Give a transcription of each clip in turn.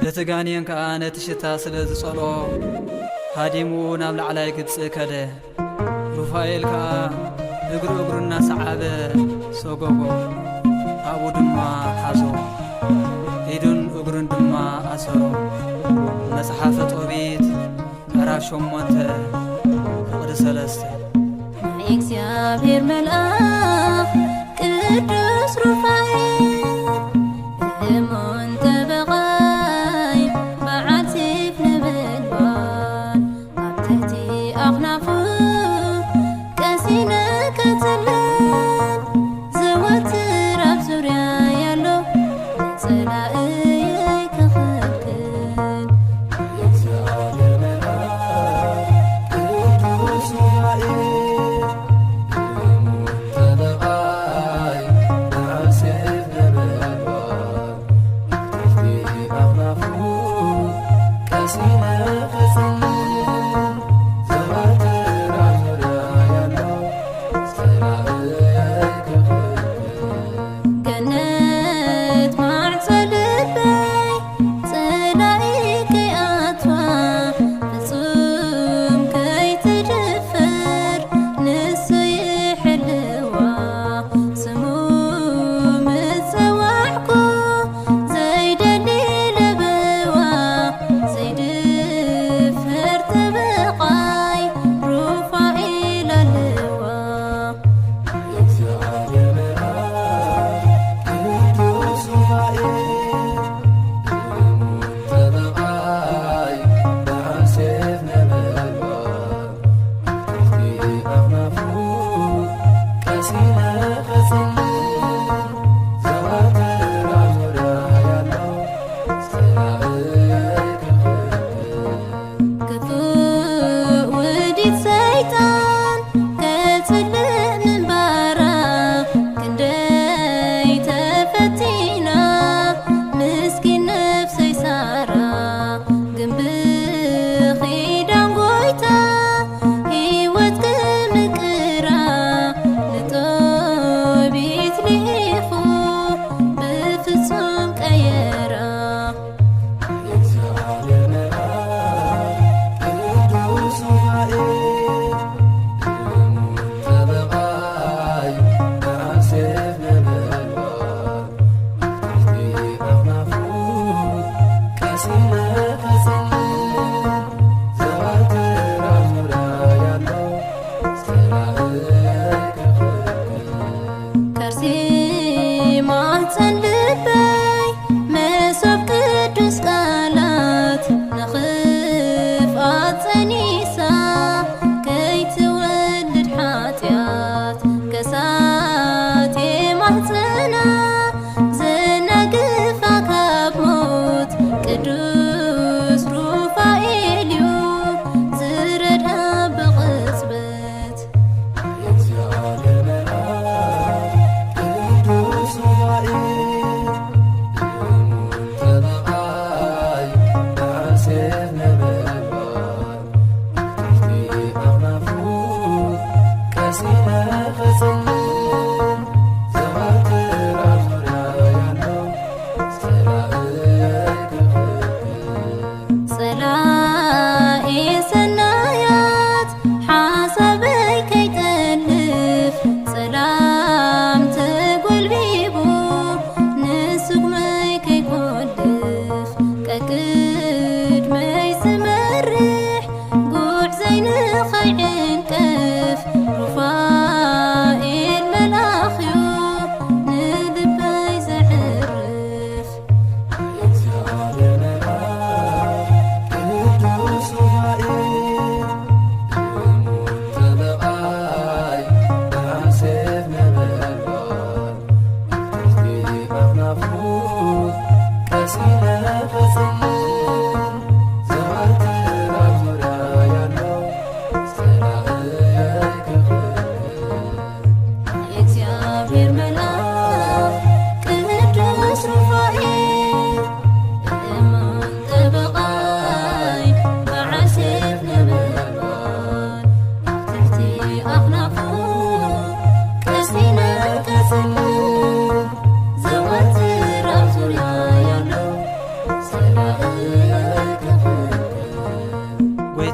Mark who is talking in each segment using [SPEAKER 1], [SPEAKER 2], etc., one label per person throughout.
[SPEAKER 1] لتغانين كأنت شتا سلز صلو هاديمو نام لعلاي قدس كده رفايل كا اقرنا سعابة سوقوقو أبو دما حازو إيدون اقرن دما أسرو مسحافة طبيت أراشو موانت فقد سلسته
[SPEAKER 2] እግዚአብሔር መልአክ ቅዱስ ሩፋኤል እሞን ተበቓይ በዓል ሰይፍ ነበልባል ኣብ ትሕቲ ኣኽናፉ ቀሲነ ከትለን ዘወትር ኣብ ዙርያ ያሎ ንጸላእየይ ክኽልክል
[SPEAKER 3] እግዚአብሔር መልአክ ቅዱስ ሩፋኤል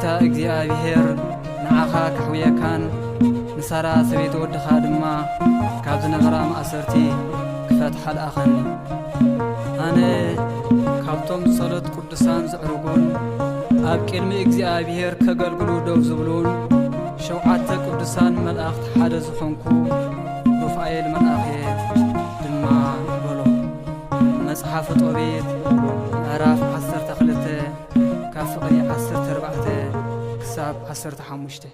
[SPEAKER 1] ጎይታ እግዚኣብሔር ንዓኻ ክሕውየካን ንሳራ ሰበይቲ ወድኻ ድማ ካብ ዝነበራ ማእሰርቲ ክፈትሓ ልኣኸኒ ኣነ ካብቶም ጸሎት ቅዱሳን ዝዕርጉን ኣብ ቅድሚ እግዚኣብሔር ከገልግሉ ደው ዝብሉን 7 ቅዱሳን መላእኽቲ ሓደ ዝኾንኩ ሩፋኤል መልአኽ ድማ በሎ መጽሓፈ ጦቢት ምዕራፍ 12 ካብ ፍቕሪ 14 ክሳብ 15